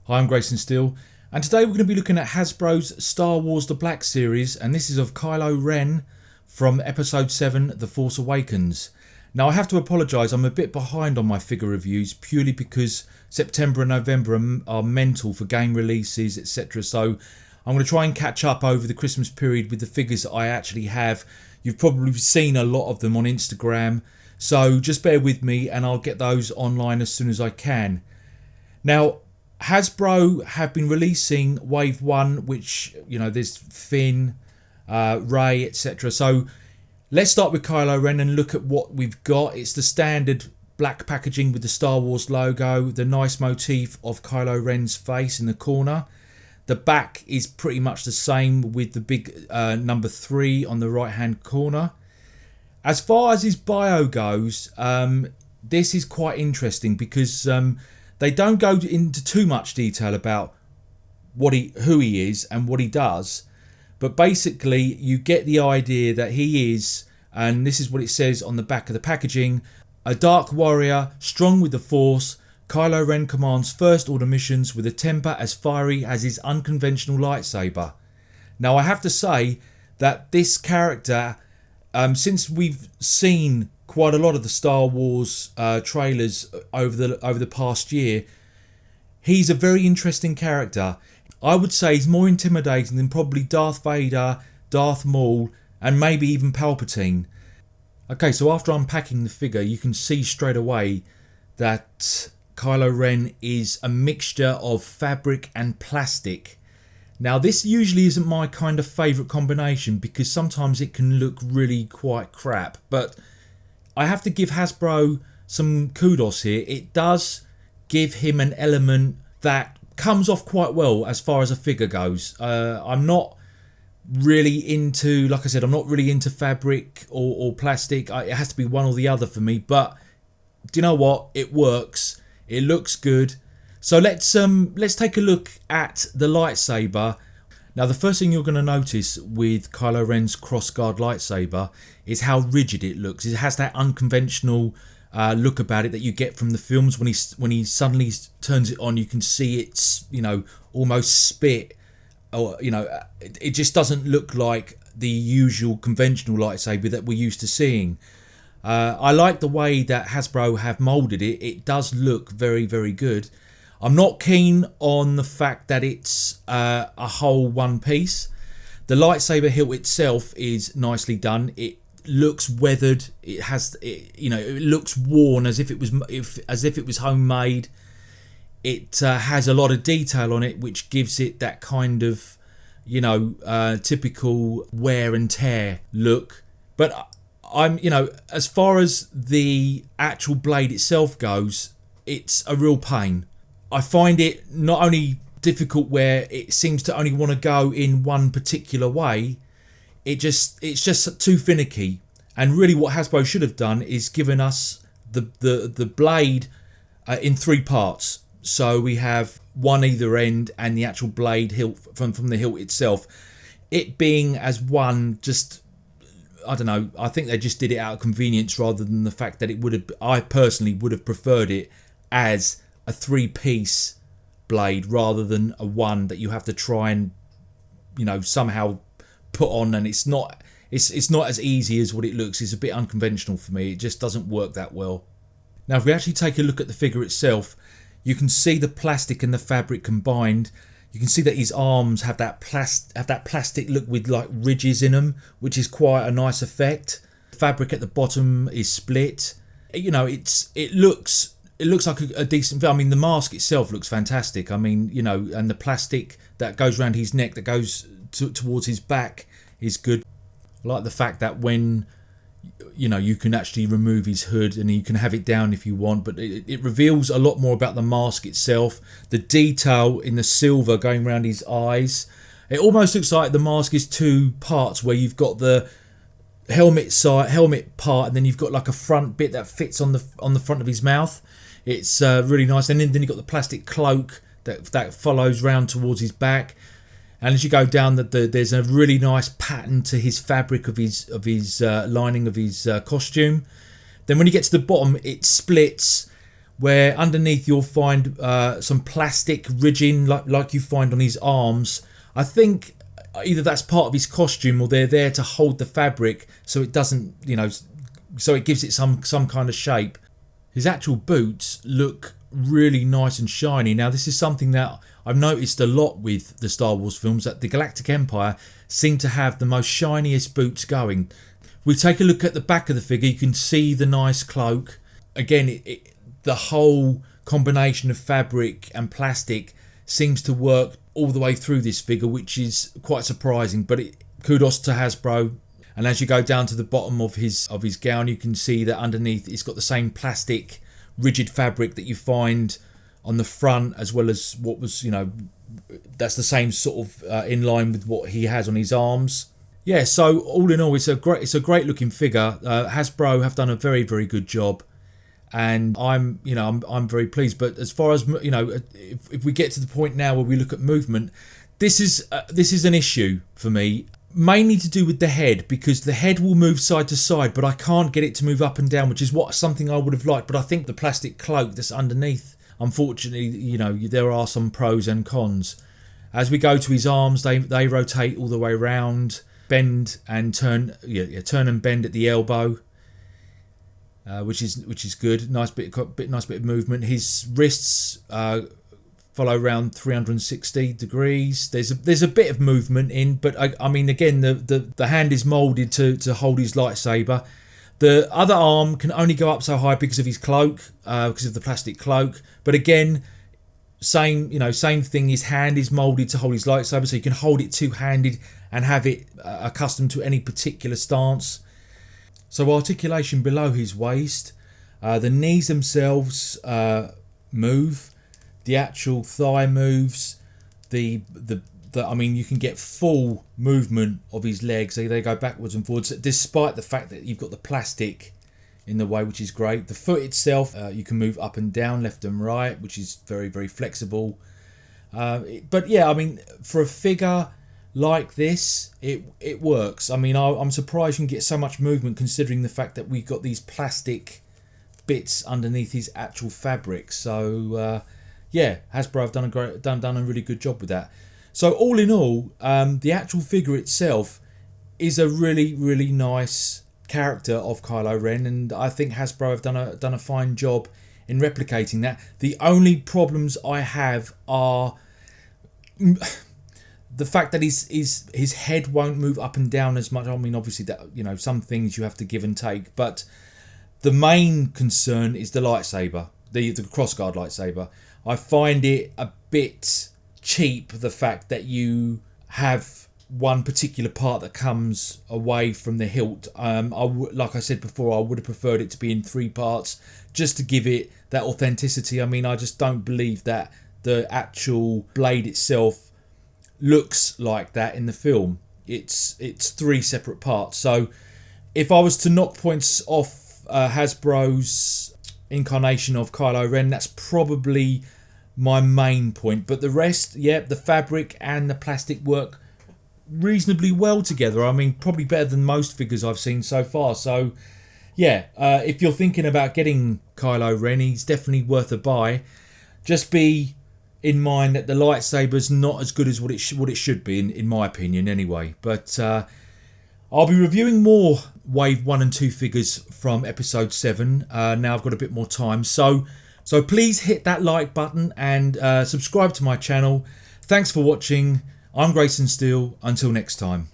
Hi, I'm Grayson Steele, and today we're going to be looking at Hasbro's Star Wars The Black Series, and this is of Kylo Ren from Episode 7, The Force Awakens. Now I have to apologise, I'm a bit behind on my figure reviews purely because September and November are mental for game releases, etc. So I'm going to try and catch up over the Christmas period with the figures that I actually have. You've probably seen a lot of them on Instagram, so just bear with me and I'll get those online as soon as I can. Now, Hasbro have been releasing Wave 1, which, you know, there's Finn, Rey, etc. So let's start with Kylo Ren and look at what we've got. It's the standard black packaging with the Star Wars logo, the nice motif of Kylo Ren's face in the corner. The back is pretty much the same with the big number 3 on the right hand corner. As far as his bio goes, this is quite interesting because they don't go into too much detail about who he is and what he does, but basically you get the idea that he is, and this is what it says on the back of the packaging, a dark warrior, strong with the Force. Kylo Ren commands First Order missions with a temper as fiery as his unconventional lightsaber. Now I have to say that this character, since we've seen quite a lot of the Star Wars trailers over the past year, he's a very interesting character. I would say he's more intimidating than probably Darth Vader, Darth Maul, and maybe even Palpatine. Okay, so after unpacking the figure, you can see straight away that Kylo Ren is a mixture of fabric and plastic. Now this usually isn't my kind of favourite combination because sometimes it can look really quite crap, but I have to give Hasbro some kudos here. It does give him an element that comes off quite well as far as a figure goes. I'm not really into, like I said, I'm not really into fabric or plastic. It has to be one or the other for me, but do you know what? It works. It looks good. So let's take a look at the lightsaber. Now the first thing you're going to notice with Kylo Ren's crossguard lightsaber is how rigid it looks. It has that unconventional look about it that you get from the films. When he suddenly turns it on, you can see it's, you know, almost spit, or, you know, it just doesn't look like the usual conventional lightsaber that we're used to seeing. I like the way that Hasbro have moulded it. It does look very, very good. I'm not keen on the fact that it's a whole one piece. The lightsaber hilt itself is nicely done. It looks weathered. It has, you know, it looks worn as if it was homemade. It has a lot of detail on it, which gives it that kind of, you know, typical wear and tear look. But you know, as far as the actual blade itself goes, it's a real pain. I find it not only difficult where it seems to only want to go in one particular way, it's just too finicky. And really what Hasbro should have done is given us the blade in 3 parts. So we have one either end and the actual blade hilt from the hilt itself. It being as one, just, I don't know, I think they just did it out of convenience rather than the fact that it would have, I personally would have preferred it as a 3-piece blade rather than a one that you have to try and, you know, somehow put on, and it's not as easy as what it looks. It's a bit unconventional for me. It just doesn't work that well. Now if we actually take a look at the figure itself, you can see the plastic and the fabric combined. You can see that his arms have that plastic look with like ridges in them, which is quite a nice effect. The fabric at the bottom is split. You know, it looks like a decent. I mean, the mask itself looks fantastic. I mean, you know, and the plastic that goes around his neck, that goes towards his back, is good. I like the fact that when, you know, you can actually remove his hood and you can have it down if you want, but it reveals a lot more about the mask itself. The detail in the silver going around his eyes. It almost looks like the mask is 2 parts, where you've got the helmet part, and then you've got like a front bit that fits on the front of his mouth. It's really nice. And then you've got the plastic cloak that follows round towards his back. And as you go down, there's a really nice pattern to his fabric of his lining of his costume. Then when you get to the bottom, it splits where underneath you'll find some plastic ridging like you find on his arms. I think either that's part of his costume or they're there to hold the fabric so it doesn't, so it gives it some kind of shape. His actual boots look really nice and shiny. Now, this is something that I've noticed a lot with the Star Wars films, that the Galactic Empire seem to have the most shiniest boots going. We take a look at the back of the figure, you can see the nice cloak. Again, the whole combination of fabric and plastic seems to work all the way through this figure, which is quite surprising, but kudos to Hasbro. And as you go down to the bottom of his gown, you can see that underneath it's got the same plastic rigid fabric that you find on the front, as well as what was, that's the same sort of in line with what he has on his arms. Yeah, so all in all, it's a great looking figure. Hasbro have done a very, very good job, and I'm very pleased. But as far as if we get to the point now where we look at movement, this is an issue for me. Mainly to do with the head, because the head will move side to side, but I can't get it to move up and down, which is something I would have liked. But I think the plastic cloak that's underneath, unfortunately, there are some pros and cons. As we go to his arms, they rotate all the way around, bend and turn, turn and bend at the elbow, which is good. Nice bit of movement. His wrists follow around 360 degrees. There's a bit of movement in, but I mean, again, the hand is moulded to hold his lightsaber. The other arm can only go up so high because of his cloak, because of the plastic cloak. But again, same thing. His hand is moulded to hold his lightsaber, so you can hold it two-handed and have it accustomed to any particular stance. So articulation below his waist, the knees themselves move. The actual thigh moves. You can get full movement of his legs. They go backwards and forwards, despite the fact that you've got the plastic in the way, which is great. The foot itself, you can move up and down, left and right, which is very, very flexible. But yeah, I mean, for a figure like this, it works. I mean, I'm surprised you can get so much movement, considering the fact that we've got these plastic bits underneath his actual fabric. So yeah, Hasbro have done a really good job with that. So all in all, the actual figure itself is a really, really nice character of Kylo Ren, and I think Hasbro have done a fine job in replicating that. The only problems I have are the fact that his head won't move up and down as much. I mean, obviously that some things you have to give and take, but the main concern is the lightsaber, the crossguard lightsaber. I find it a bit cheap, the fact that you have one particular part that comes away from the hilt. Like I said before, I would have preferred it to be in 3 parts, just to give it that authenticity. I mean, I just don't believe that the actual blade itself looks like that in the film. It's 3 separate parts. So if I was to knock points off Hasbro's incarnation of Kylo Ren, that's probably my main point. But the rest, the fabric and the plastic work reasonably well together. I mean, probably better than most figures I've seen so far. So yeah, if you're thinking about getting Kylo Ren, he's definitely worth a buy. Just be in mind that the lightsaber's not as good as what it should be, in my opinion anyway. But I'll be reviewing more Wave 1 and 2 figures from Episode 7. Now I've got a bit more time. So please hit that like button and subscribe to my channel. Thanks for watching. I'm Grayson Steele. Until next time.